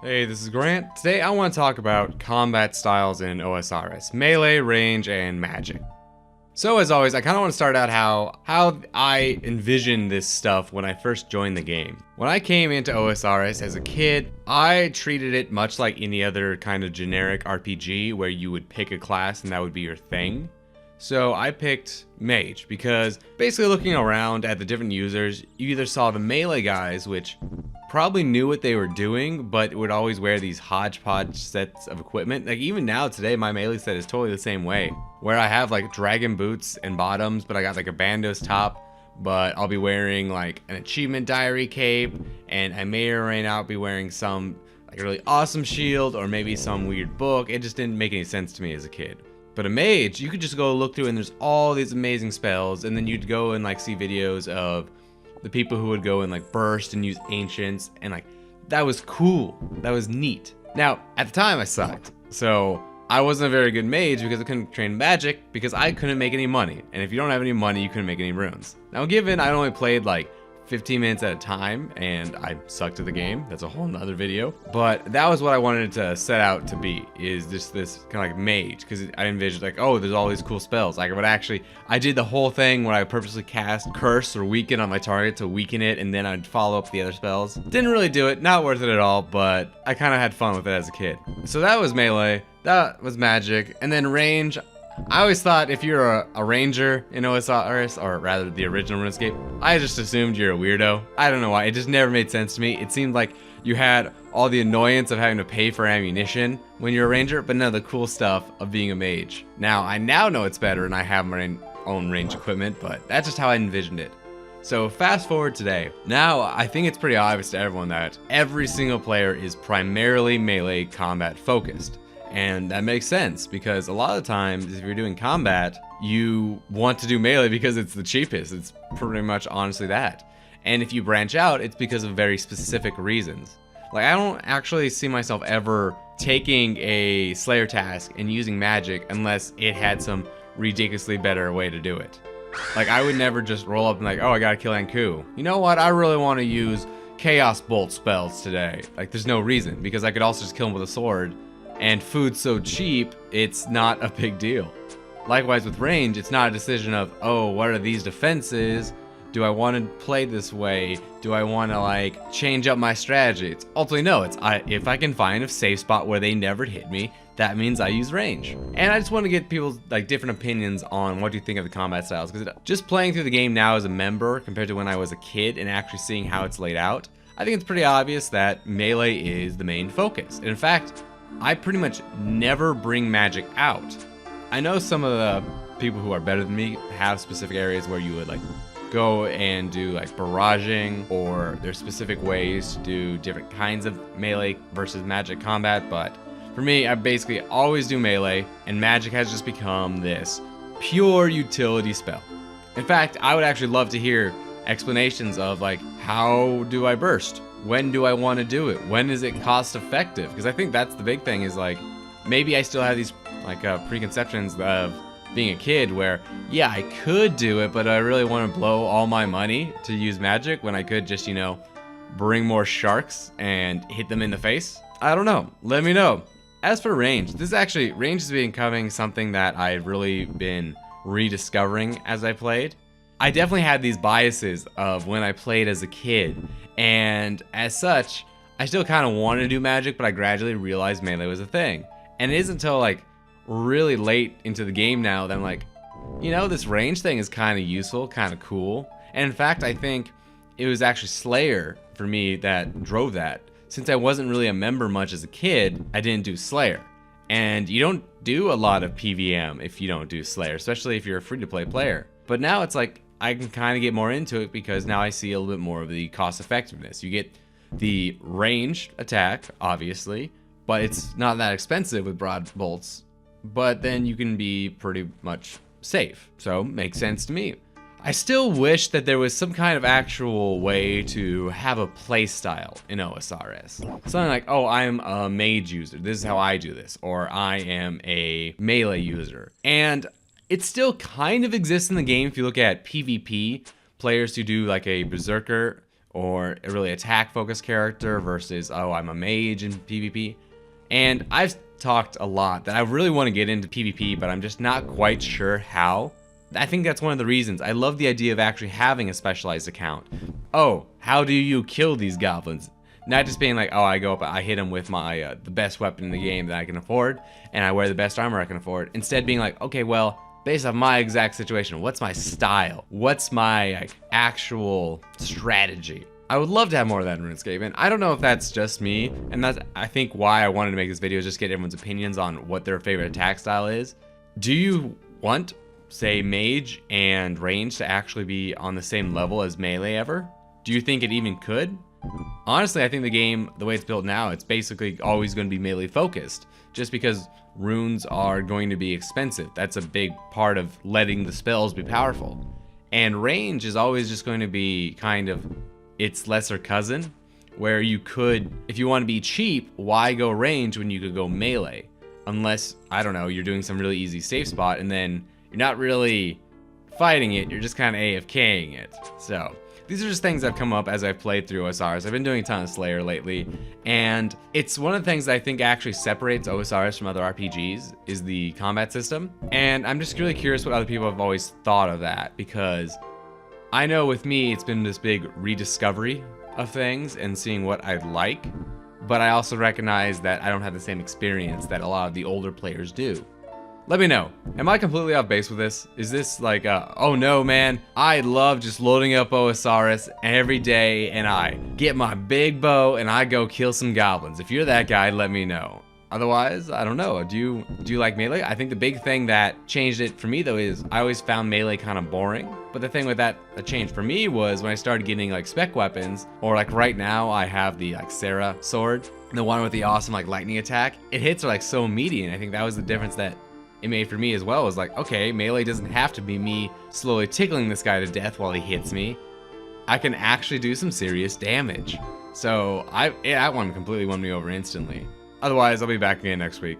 Hey, this is Grant. Today I want to talk about combat styles in OSRS, melee, range, and magic. So as always, I kind of want to start out how I envisioned this stuff when I first joined the game. When I came into OSRS as a kid, I treated it much like any other kind of generic RPG where you would pick a class and that would be your thing. So I picked Mage because basically looking around at the different users, you either saw the melee guys, which probably knew what they were doing, but would always wear these hodgepodge sets of equipment. Like even now today, my melee set is totally the same way, where I have like dragon boots and bottoms, but I got like a bandos top, but I'll be wearing like an achievement diary cape, and I may or may not be wearing some like a really awesome shield or maybe some weird book. It just didn't make any sense to me as a kid. But a mage, you could just go look through and there's all these amazing spells, and then you'd go and like see videos of the people who would go and like burst and use ancients, and like that was cool, that was neat. Now at the time I sucked, so I wasn't a very good mage because I couldn't train magic because I couldn't make any money, and if you don't have any money you couldn't make any runes. Now given I only played like 15 minutes at a time and I sucked at the game, that's a whole nother video, but that was what I wanted to set out to be, is just this kind of like mage, because I envisioned like, oh, there's all these cool spells. Like I did the whole thing where I purposely cast curse or weaken on my target to weaken it, and then I'd follow up the other spells. Didn't really do it, not worth it at all, but I kind of had fun with it as a kid. So that was melee, that was magic, and then range. I always thought if you're a ranger in OSRS, or rather the original RuneScape, I just assumed you're a weirdo. I don't know why, it just never made sense to me. It seemed like you had all the annoyance of having to pay for ammunition when you're a ranger, but none of the cool stuff of being a mage. Now, I now know it's better and I have my own range equipment, but that's just how I envisioned it. So fast forward today. Now, I think it's pretty obvious to everyone that every single player is primarily melee combat focused. And that makes sense because a lot of the times if you're doing combat, you want to do melee because it's the cheapest. It's pretty much honestly that. And if you branch out, it's because of very specific reasons. Like I don't actually see myself ever taking a Slayer task and using magic unless it had some ridiculously better way to do it. Like I would never just roll up and like, oh, I gotta kill Anku. You know what? I really want to use Chaos Bolt spells today. Like there's no reason, because I could also just kill him with a sword. And food's so cheap, it's not a big deal. Likewise with range, it's not a decision of, oh, what are these defenses? Do I want to play this way? Do I want to like change up my strategy? It's ultimately no, if I can find a safe spot where they never hit me, that means I use range. And I just want to get people's like different opinions on what do you think of the combat styles, because just playing through the game now as a member compared to when I was a kid and actually seeing how it's laid out, I think it's pretty obvious that melee is the main focus. And in fact, I pretty much never bring magic out. I know some of the people who are better than me have specific areas where you would like go and do like barraging, or there's specific ways to do different kinds of melee versus magic combat, but for me, I basically always do melee, and magic has just become this pure utility spell. In fact, I would actually love to hear explanations of like, how do I burst? When do I want to do it? When is it cost effective? Because I think that's the big thing, is like, maybe I still have these like preconceptions of being a kid where, yeah, I could do it, but I really want to blow all my money to use magic when I could just, you know, bring more sharks and hit them in the face. I don't know. Let me know. As for range, range is becoming something that I've really been rediscovering as I played. I definitely had these biases of when I played as a kid, and as such, I still kind of wanted to do magic, but I gradually realized melee was a thing. And it isn't until like really late into the game now that I'm like, you know, this range thing is kind of useful, kind of cool. And in fact, I think it was actually Slayer for me that drove that. Since I wasn't really a member much as a kid, I didn't do Slayer. And you don't do a lot of PVM if you don't do Slayer, especially if you're a free-to-play player. But now it's like, I can kind of get more into it because now I see a little bit more of the cost effectiveness. You get the ranged attack, obviously, but it's not that expensive with broad bolts, but then you can be pretty much safe. So makes sense to me. I still wish that there was some kind of actual way to have a play style in OSRS. Something like, oh, I'm a mage user, this is how I do this, or I am a melee user. And it still kind of exists in the game if you look at PvP players who do like a berserker or a really attack focused character versus, oh, I'm a mage in PvP. And I've talked a lot that I really want to get into PvP, but I'm just not quite sure how. I think that's one of the reasons. I love the idea of actually having a specialized account. Oh, how do you kill these goblins? Not just being like, oh, I go up, I hit them with my the best weapon in the game that I can afford, and I wear the best armor I can afford. Instead being like, okay, well, based on my exact situation, what's my style? What's my actual strategy? I would love to have more of that in RuneScape, and I don't know if that's just me, and that's, I think, why I wanted to make this video, is just get everyone's opinions on what their favorite attack style is. Do you want, say, mage and range to actually be on the same level as melee ever? Do you think it even could? Honestly, I think the game, the way it's built now, it's basically always going to be melee focused, just because runes are going to be expensive. That's a big part of letting the spells be powerful. And range is always just going to be kind of its lesser cousin, where you could, if you want to be cheap, why go range when you could go melee? Unless, I don't know, you're doing some really easy safe spot and then you're not really fighting it, you're just kind of AFKing it. So these are just things that have come up as I've played through OSRS. I've been doing a ton of Slayer lately, and it's one of the things that I think actually separates OSRS from other RPGs is the combat system. And I'm just really curious what other people have always thought of that, because I know with me, it's been this big rediscovery of things and seeing what I like, but I also recognize that I don't have the same experience that a lot of the older players do. Let me know. Am I completely off base with this? Is this like, oh no, man, I love just loading up OSRS every day and I get my big bow and I go kill some goblins? If you're that guy, let me know. Otherwise, I don't know. Do you like melee? I think the big thing that changed it for me though is I always found melee kind of boring. But the thing with that changed for me was when I started getting like spec weapons, or like right now I have the like Sarah sword, the one with the awesome like lightning attack. It hits are like so meaty, and I think that was the difference that it made for me as well. Was like, okay, melee doesn't have to be me slowly tickling this guy to death while he hits me. I can actually do some serious damage. So that one completely won me over instantly. Otherwise, I'll be back again next week.